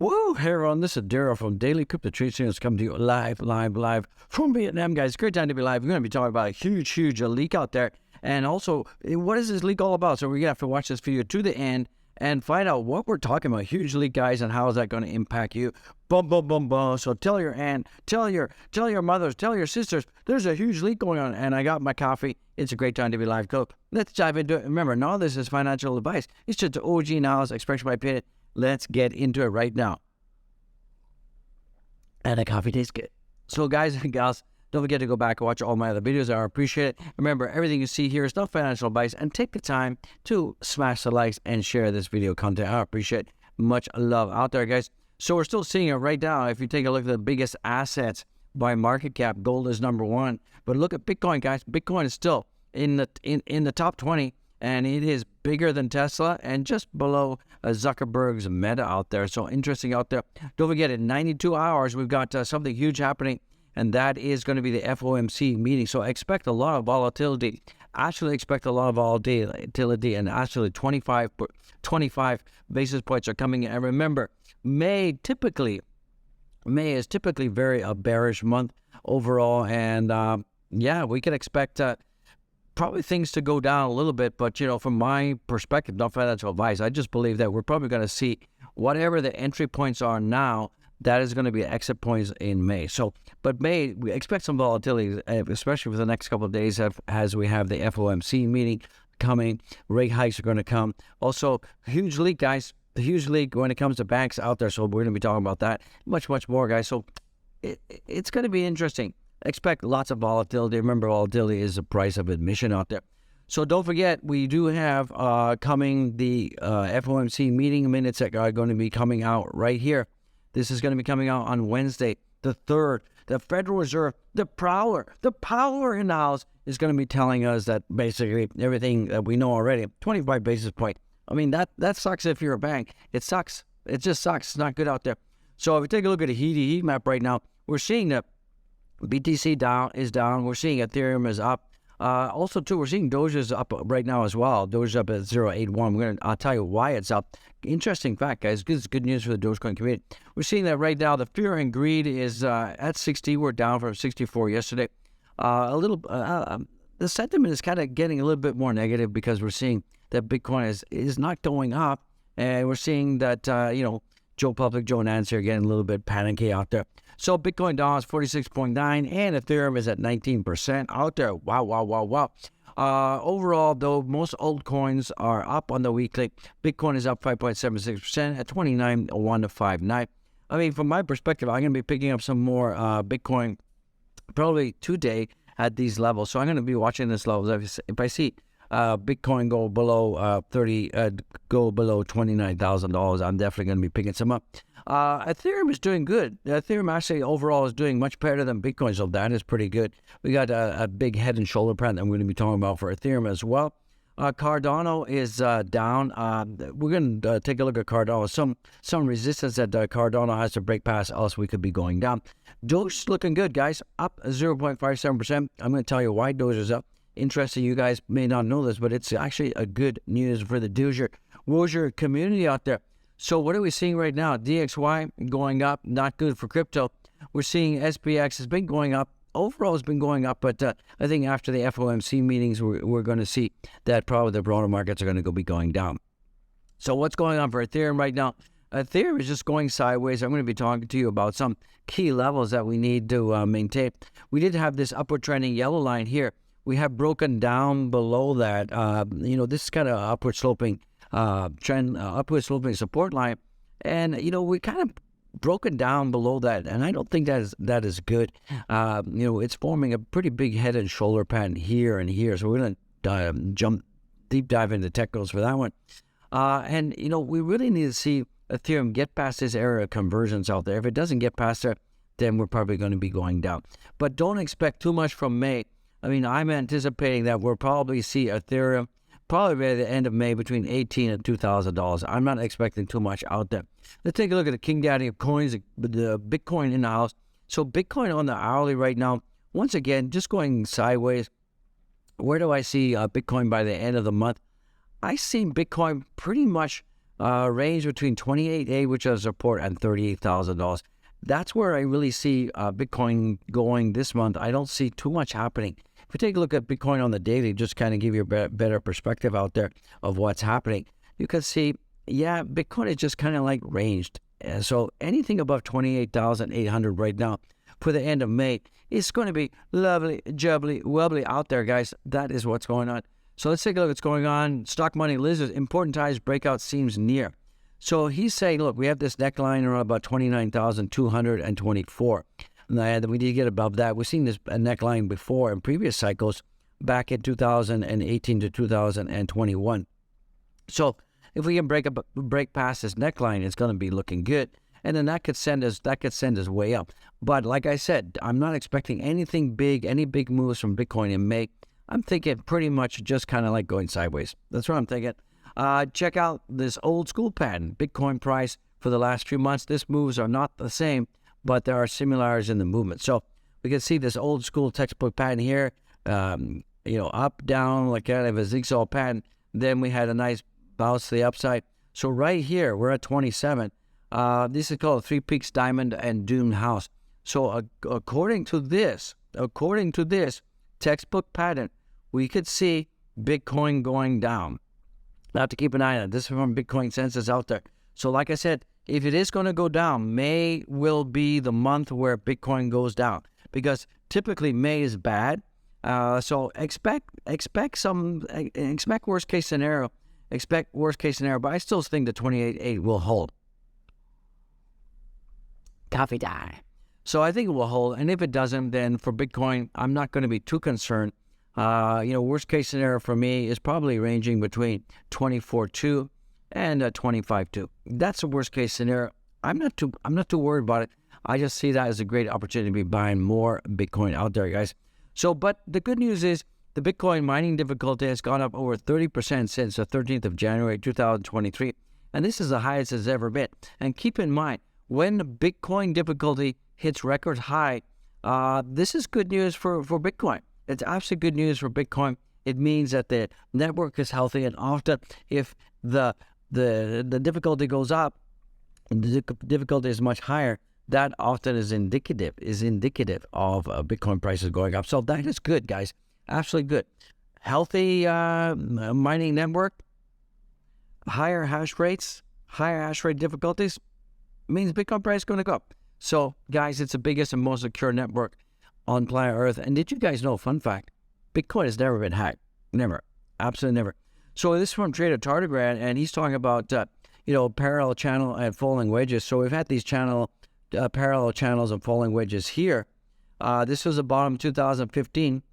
Woo! Hey everyone, this is Daryl from Daily Crypto Trade Signals coming to you live from Vietnam, guys. Great time to be live. We're going to be talking about a huge leak out there. And also, what is this leak all about? So we're going to have to watch this video to the end and find out what we're talking about. Huge leak, guys, and how is that going to impact you? Boom. So tell your aunt, tell your mothers, tell your sisters, there's a huge leak going on. And I got my coffee. It's a great time to be live. Go. Let's dive into it. Remember, none of this is financial advice. It's just OG knowledge, expression by opinion. Let's get into it right now. And the coffee tastes good. So guys and gals, don't forget to go back and watch all my other videos. I appreciate it. Remember, everything you see here is not financial advice. And take the time to smash the likes and share this video content. I appreciate it. Much love out there, guys. So we're still seeing it right now. If you take a look at the biggest assets by market cap, gold is number one. But look at Bitcoin, guys. Bitcoin is still in the top 20. And it is bigger than Tesla and just below Zuckerberg's Meta out there. So interesting out there. Don't forget, in 92 hours, we've got something huge happening, and that is going to be the FOMC meeting. So expect a lot of volatility. Actually expect a lot of volatility, and actually 25 basis points are coming in. And remember, May is typically very a bearish month overall. And yeah, we can expect probably things to go down a little bit, but from my perspective, not financial advice, I just believe that we're probably going to see whatever the entry points are now, that is going to be exit points in May. So, but May, we expect some volatility, especially for the next couple of days as we have the FOMC meeting coming. Rate hikes are going to come. Also, huge leak, guys. The huge leak when it comes to banks out there. So we're going to be talking about that much more, guys. So it's going to be interesting. Expect lots of volatility. Remember, volatility is the price of admission out there. So don't forget, we do have coming the FOMC meeting minutes that are going to be coming out right here. This is going to be coming out on Wednesday, the 3rd. The Federal Reserve, the power in the house is going to be telling us that basically everything that we know already, 25 basis point. I mean, that sucks if you're a bank. It sucks. It just sucks. It's not good out there. So if we take a look at a heat map right now, we're seeing that BTC is down. We're seeing Ethereum is up. Also, too, we're seeing Doge is up right now as well. Doge is up at 0.81. I'll tell you why it's up. Interesting fact, guys. This is good news for the Dogecoin community. We're seeing that right now. The fear and greed is at 60. We're down from 64 yesterday. The sentiment is kind of getting a little bit more negative because we're seeing that Bitcoin is not going up, and we're seeing that Joe Nance are getting a little bit panicky out there. So Bitcoin down is 46.9 and Ethereum is at 19% out there. Wow. Overall, though, most altcoins are up on the weekly. Bitcoin is up 5.76% at 29.0159. I mean, from my perspective, I'm going to be picking up some more Bitcoin probably today at these levels. So I'm going to be watching this level. If I see Bitcoin go below go below $29,000, I'm definitely going to be picking some up. Ethereum is doing good. Ethereum actually overall is doing much better than Bitcoin, so that is pretty good. We got a big head and shoulder pattern that I'm going to be talking about for Ethereum as well. Cardano is down. We're going to take a look at Cardano. Some resistance that Cardano has to break past, else we could be going down. Doge is looking good, guys. Up 0.57%. I'm going to tell you why Doge is up. Interesting, you guys may not know this, but it's actually a good news for the Doger community out there. So what are we seeing right now? DXY going up, not good for crypto. We're seeing SPX has been going up. Overall, it's been going up, but I think after the FOMC meetings, we're going to see that probably the broader markets are going to be going down. So what's going on for Ethereum right now? Ethereum is just going sideways. I'm going to be talking to you about some key levels that we need to maintain. We did have this upward trending yellow line here. We have broken down below that. This is kind of upward sloping trend, upward sloping support line, and we kind of broken down below that, and I don't think that is good. It's forming a pretty big head and shoulder pattern here and here. So we're going to deep dive into technicals for that one. And we really need to see Ethereum get past this area of conversions out there. If it doesn't get past there, then we're probably going to be going down. But don't expect too much from May. I mean, I'm anticipating that we'll probably see Ethereum probably by the end of May between $18,000 and $2,000. I'm not expecting too much out there. Let's take a look at the King Daddy of coins, the Bitcoin in the house. So Bitcoin on the hourly right now, once again, just going sideways. Where do I see Bitcoin by the end of the month? I see Bitcoin pretty much range between 28A, which is support, and $38,000. That's where I really see Bitcoin going this month. I don't see too much happening. If you take a look at Bitcoin on the daily, just kind of give you a better perspective out there of what's happening, you can see, yeah, Bitcoin is just kind of like ranged. So anything above 28,800 right now for the end of May is going to be lovely, jubbly, wobbly out there, guys. That is what's going on. So let's take a look at what's going on. Stock money lizards, important times breakout seems near. So he's saying, look, we have this neckline around about 29,224. And we need to get above that. We've seen this neckline before in previous cycles back in 2018 to 2021. So if we can break past this neckline, it's going to be looking good. And then that could send us way up. But like I said, I'm not expecting anything big, any big moves from Bitcoin in May. I'm thinking pretty much just kind of like going sideways. That's what I'm thinking. Check out this old school pattern, Bitcoin price for the last few months. These moves are not the same, but there are similarities in the movement. So we can see this old school textbook pattern here, up, down, like kind of a zigzag pattern. Then we had a nice bounce to the upside. So right here, we're at 27. This is called a Three Peaks Diamond and Doomed House. So according to this textbook pattern, we could see Bitcoin going down. Now to keep an eye on it. This is from Bitcoin Census out there. So like I said, if it is going to go down, May will be the month where Bitcoin goes down, because typically May is bad. So expect worst case scenario. Expect worst case scenario, but I still think the 28.8 will hold. Coffee time. So I think it will hold, and if it doesn't, then for Bitcoin, I'm not going to be too concerned. Worst case scenario for me is probably ranging between 24.2 and 25.2. That's the worst case scenario. I'm not too worried about it. I just see that as a great opportunity to be buying more Bitcoin out there, guys. So, but the good news is the Bitcoin mining difficulty has gone up over 30% since the 13th of January 2023, and this is the highest it's ever been. And keep in mind, when the Bitcoin difficulty hits record high, this is good news for Bitcoin. It's absolutely good news for Bitcoin. It means that the network is healthy, and often if the difficulty goes up, the difficulty is much higher, that often is indicative of Bitcoin prices going up. So that is good, guys. Absolutely good. Healthy mining network, higher hash rates, higher hash rate difficulties means Bitcoin price is going to go up. So, guys, it's the biggest and most secure network on planet Earth. And did you guys know, fun fact, Bitcoin has never been hacked. Never. Absolutely never. So this is from Trader Tardigrade, and he's talking about, parallel channel and falling wedges. So we've had these parallel channels and falling wedges here. This was the bottom 2015.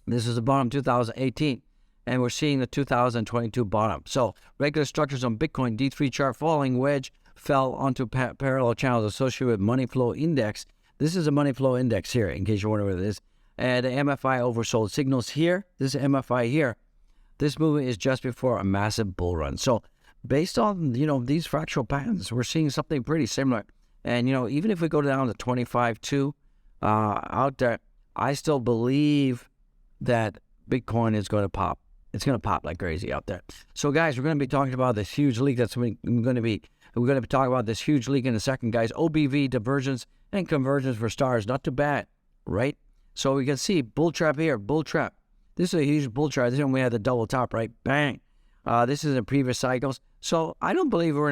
This is the bottom 2018. And we're seeing the 2022 bottom. So regular structures on Bitcoin, D3 chart falling wedge fell onto parallel channels associated with money flow index. This is a money flow index here, in case you're wondering what it is. And the MFI oversold signals here. This is MFI here. This movement is just before a massive bull run. So based on, these fractal patterns, we're seeing something pretty similar. And, even if we go down to 25.2 out there, I still believe that Bitcoin is going to pop. It's going to pop like crazy out there. So, guys, we're going to be talking about this huge leak we're going to be talking about this huge leak in a second, guys. OBV, divergence, and convergence for stars. Not too bad, right? So we can see bull trap here, bull trap. This is a huge bull trap. This is when we had the double top, right? Bang. This is in previous cycles. So I do not believe we're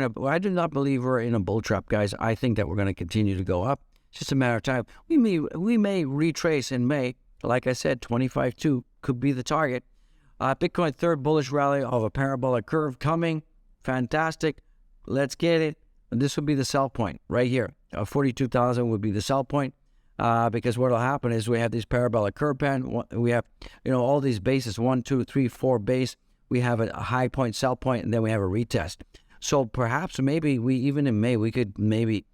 in a bull trap, guys. I think that we're going to continue to go up. It's just a matter of time. We may retrace in May. Like I said, 25.2 could be the target. Bitcoin third bullish rally of a parabolic curve coming. Fantastic. Let's get it. And this would be the sell point right here. 42,000 would be the sell point. Because what will happen is we have these parabolic curve pattern. We have, all these bases, 1, 2, 3, 4 base. We have a high point, sell point, and then we have a retest. So perhaps maybe even in May, we could maybe,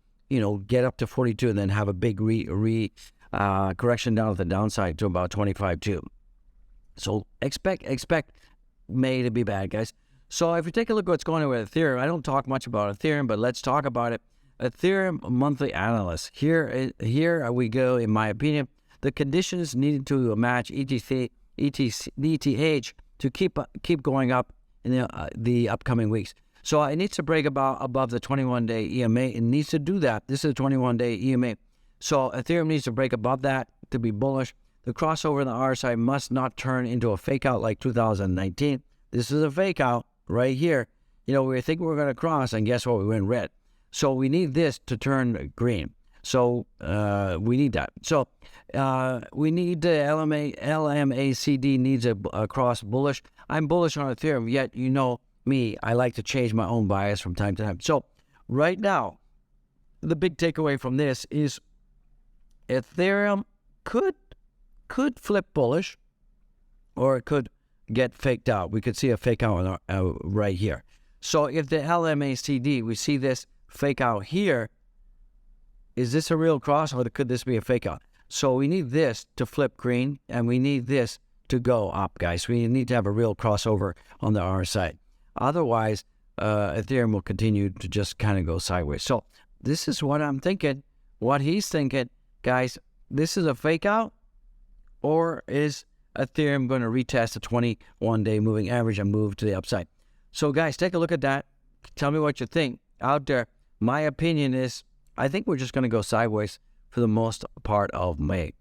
get up to 42 and then have a big correction down to the downside to about 25.2. So expect May to be bad, guys. So if you take a look at what's going on with Ethereum, I don't talk much about Ethereum, but let's talk about it. Ethereum monthly analyst. Here we go. In my opinion, the conditions needed to match ETH to keep going up in the upcoming weeks. So it needs to break above the 21-day EMA. It needs to do that. This is a 21-day EMA. So Ethereum needs to break above that to be bullish. The crossover in the RSI must not turn into a fake out like 2019. This is a fake out right here. You know, we think we're going to cross, and guess what? We went red. So we need this to turn green. So we need that. So we need the LMACD needs a cross bullish. I'm bullish on Ethereum, yet you know me, I like to change my own bias from time to time. So right now, the big takeaway from this is Ethereum could flip bullish, or it could get faked out. We could see a fake out right here. So if the LMACD, we see this fake out here, is this a real cross, or could this be a fake out? So we need this to flip green, and we need this to go up, guys. We need to have a real crossover on the RSI. Otherwise, Ethereum will continue to just kind of go sideways. So this is what I'm thinking, what he's thinking. Guys, this is a fake out, or is Ethereum going to retest the 21-day moving average and move to the upside? So guys, take a look at that. Tell me what you think out there. My opinion is, I think we're just going to go sideways for the most part of May.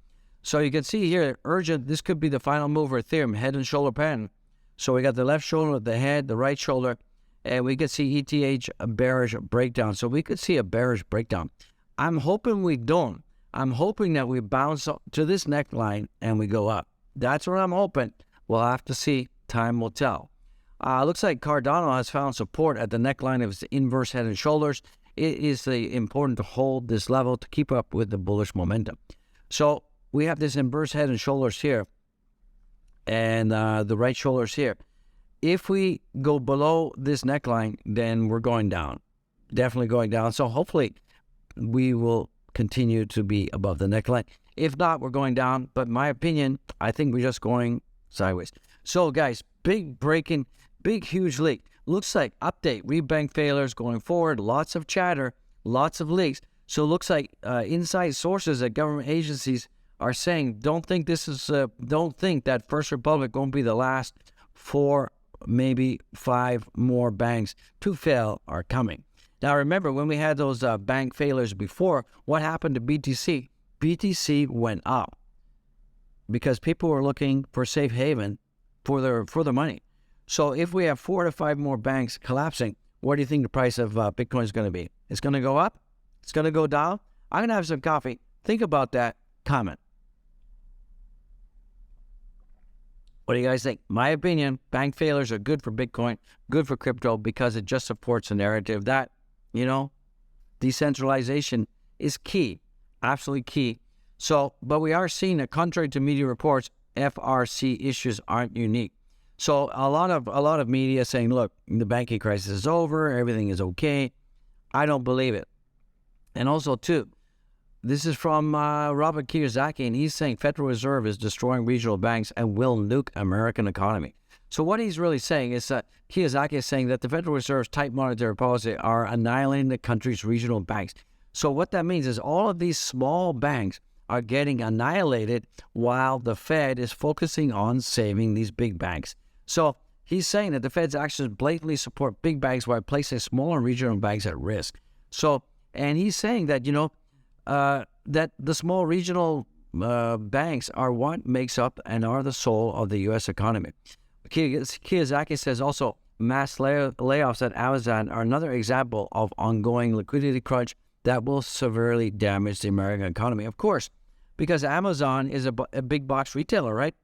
So you can see here, urgent, this could be the final move for Ethereum, head and shoulder pattern. So we got the left shoulder, the head, the right shoulder, and we could see ETH a bearish breakdown. So we could see a bearish breakdown. I'm hoping we don't. I'm hoping that we bounce up to this neckline and we go up. That's what I'm hoping. We'll have to see. Time will tell. Looks like Cardano has found support at the neckline of its inverse head and shoulders. It is important to hold this level to keep up with the bullish momentum. So we have this inverse head and shoulders here, and the right shoulders here. If we go below this neckline, then we're going down. Definitely going down. So hopefully we will continue to be above the neckline. If not, we're going down. But in my opinion, I think we're just going sideways. So guys, big breaking, big huge leak. Looks like update, rebank failures going forward, lots of chatter, lots of leaks. So it looks like inside sources at government agencies are saying, don't think that First Republic won't be the last. 4, maybe 5 more banks to fail are coming. Now remember, when we had those bank failures before, what happened to BTC? BTC went up because people were looking for safe haven for their money. So if we have 4 to 5 more banks collapsing, what do you think the price of Bitcoin is going to be? It's going to go up? It's going to go down? I'm going to have some coffee. Think about that. Comment. What do you guys think? My opinion, bank failures are good for Bitcoin, good for crypto, because it just supports the narrative that, you know, decentralization is key, absolutely key. So, but we are seeing that contrary to media reports, FRC issues aren't unique. So a lot of media saying, look, the banking crisis is over, everything is okay. I don't believe it. And also, too, this is from Robert Kiyosaki, and he's saying Federal Reserve is destroying regional banks and will nuke American economy. So what he's really saying is that Kiyosaki is saying that the Federal Reserve's tight monetary policy are annihilating the country's regional banks. So what that means is all of these small banks are getting annihilated while the Fed is focusing on saving these big banks. So he's saying that the Fed's actions blatantly support big banks while placing smaller regional banks at risk. So, and he's saying that, you know, that the small regional banks are what makes up and are the soul of the U.S. economy. Kiyosaki says also mass layoffs at Amazon are another example of ongoing liquidity crunch that will severely damage the American economy. Of course, because Amazon is a big box retailer, right?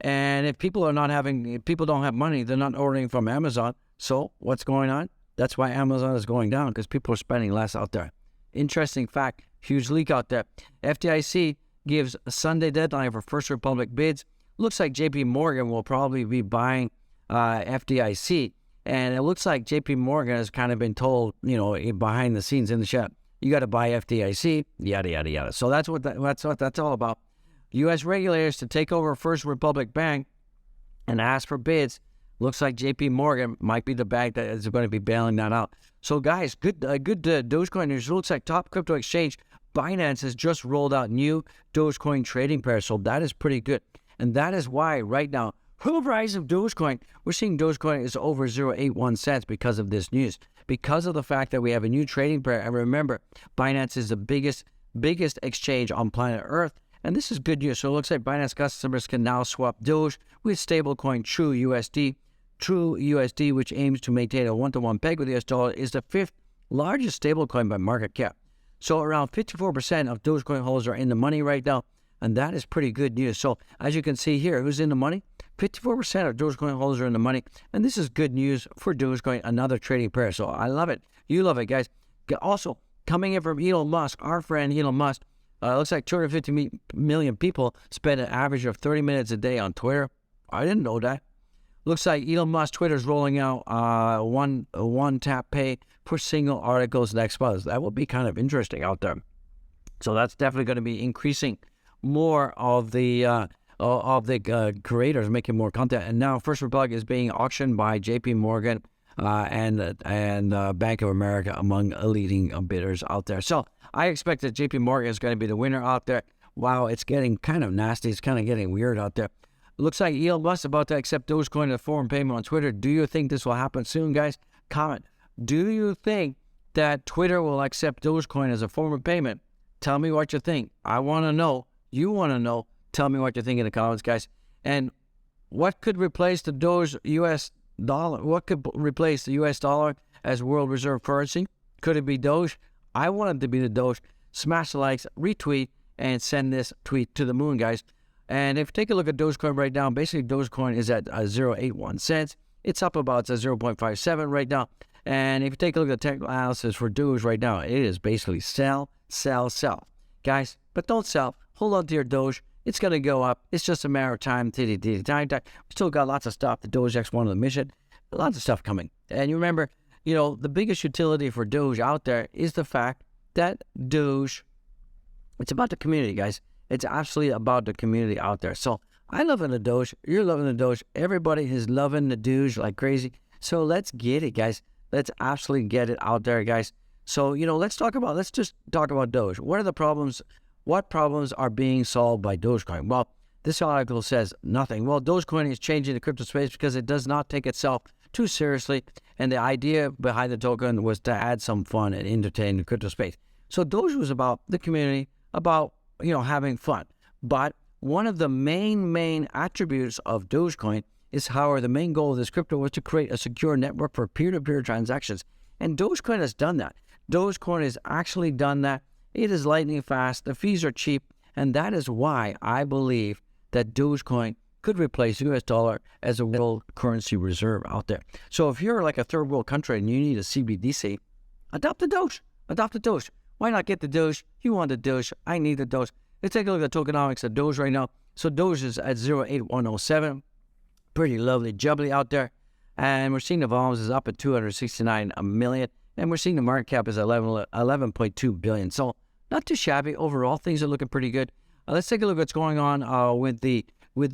And if people don't have money, they're not ordering from Amazon. So what's going on? That's why Amazon is going down, because people are spending less out there. Interesting fact, huge leak out there. FDIC gives a Sunday deadline for First Republic bids. Looks like JP Morgan will probably be buying FDIC. And it looks like JP Morgan has kind of been told, you know, behind the scenes in the chat, you got to buy FDIC, yada, yada, yada. So that's what that's all about. U.S. regulators to take over First Republic Bank and ask for bids. Looks like JP Morgan might be the bank that is going to be bailing that out. So guys, good Dogecoin news. Looks like top crypto exchange Binance has just rolled out new Dogecoin trading pairs. So that is pretty good. And that is why right now Price of Dogecoin. We're seeing Dogecoin is over 0.81 cents because of this news. Because of the fact that we have a new trading pair. And remember, Binance is the biggest exchange on planet Earth. And this is good news. So it looks like Binance customers can now swap Doge with stablecoin True USD. True USD, which aims to maintain a 1-to-1 peg with the US dollar, is the 5th largest stablecoin by market cap. So around 54% of Dogecoin holders are in the money right now. And that is pretty good news. So as you can see here, who's in the money? 54% of Dogecoin holders are in the money. And this is good news for Dogecoin, another trading pair. So I love it. You love it, guys. Also, coming in from Elon Musk, our friend Elon Musk, looks like 250 million people spend an average of 30 minutes a day on Twitter. I didn't know that. Looks like Elon Musk Twitter is rolling out one tap pay for single articles next month. That will be kind of interesting out there. So that's definitely going to be increasing more of the creators making more content. And now First Republic is being auctioned by JP Morgan and Bank of America among leading bidders out there. So I expect that JP Morgan is going to be the winner out there. Wow, it's getting kind of nasty. It's kind of getting weird out there. Looks like Elon Musk is about to accept Dogecoin as a form of payment on Twitter. Do you think this will happen soon, guys? Comment. Do you think that Twitter will accept Dogecoin as a form of payment? Tell me what you think. I want to know. You want to know. Tell me what you think in the comments, guys. And what could replace the Doge US dollar? What could replace the US dollar as world reserve currency? Could it be Doge? I want it to be the Doge. Smash the likes, retweet, and send this tweet to the moon, guys. And if you take a look at Dogecoin right now, basically Dogecoin is at 0.81 cents. It's up about 0.57 right now. And if you take a look at the technical analysis for Doge right now, it is basically sell, sell, sell. Guys, but don't sell. Hold on to your Doge. It's going to go up. It's just a matter of time. We still got lots of stuff. The Doge X1 of the mission. Lots of stuff coming. And you remember, the biggest utility for Doge out there is the fact that Doge, it's about the community, guys. It's absolutely about the community out there. So I'm loving the Doge. You're loving the Doge. Everybody is loving the Doge like crazy. So let's get it, guys. Let's absolutely get it out there, guys. So, let's just talk about Doge. What are the problems? What problems are being solved by Dogecoin? Well, this article says nothing. Well, Dogecoin is changing the crypto space because it does not take itself too seriously. And the idea behind the token was to add some fun and entertain the crypto space. So Doge was about the community, about having fun. But one of the main attributes of Dogecoin is how the main goal of this crypto was to create a secure network for peer-to-peer transactions. And Dogecoin has done that. Dogecoin has actually done that. It is lightning fast. The fees are cheap. And that is why I believe that Dogecoin could replace US dollar as a world currency reserve out there. So if you're like a third world country and you need a CBDC, adopt the Doge. Adopt the Doge. Why not get the Doge? You want the Doge. I need the Doge. Let's take a look at the tokenomics of Doge right now. So Doge is at 0.8107. Pretty lovely jubbly out there. And we're seeing the volumes is up at 269 million. And we're seeing the market cap is 11.2 billion. So not too shabby. Overall, things are looking pretty good. Let's take a look at what's going on with the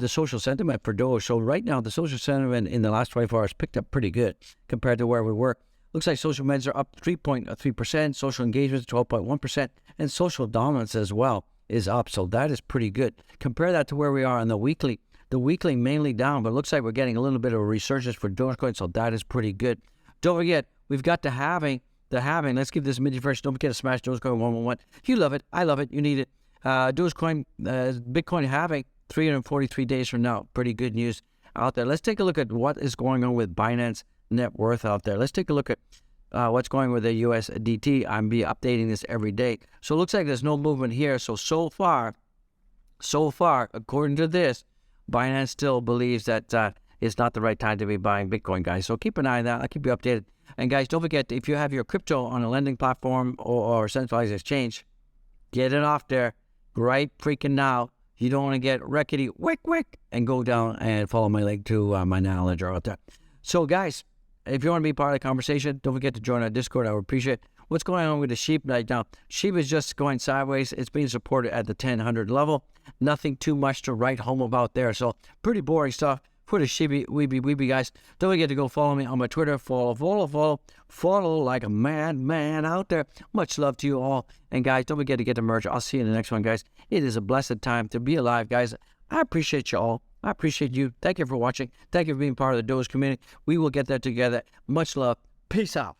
social sentiment for Doge. So right now, the social sentiment in the last 24 hours picked up pretty good compared to where we were. Looks like social meds are up 3.3%, social engagement 12.1%, and social dominance as well is up. So that is pretty good. Compare that to where we are on the weekly. The weekly mainly down, but it looks like we're getting a little bit of a resurgence for Dogecoin, so that is pretty good. Don't forget, we've got the halving. Let's give this a minute first. Don't forget to smash Dogecoin 111. You love it. I love it. You need it. Dogecoin, Bitcoin halving 343 days from now. Pretty good news out there. Let's take a look at what is going on with Binance net worth out there. Let's take a look at what's going with the USDT. I'm be updating this every day. So it looks like there's no movement here. So far, according to this, Binance still believes that it's not the right time to be buying Bitcoin, guys. So keep an eye on that. I'll keep you updated. And guys, don't forget, if you have your crypto on a lending platform or centralized exchange, get it off there right freaking now. You don't want to get wreckety wick and go down and follow my link to my NANO Leger out there. So guys, if you want to be part of the conversation, don't forget to join our Discord. I would appreciate it. What's going on with the SHIB right now? SHIB is just going sideways. It's being supported at the 1000 level. Nothing too much to write home about there. So pretty boring stuff for the Shiba Weeby guys. Don't forget to go follow me on my Twitter. Follow like a madman out there. Much love to you all. And guys, don't forget to get the merch. I'll see you in the next one, guys. It is a blessed time to be alive, guys. I appreciate you all. I appreciate you. Thank you for watching. Thank you for being part of the Doge community. We will get there together. Much love. Peace out.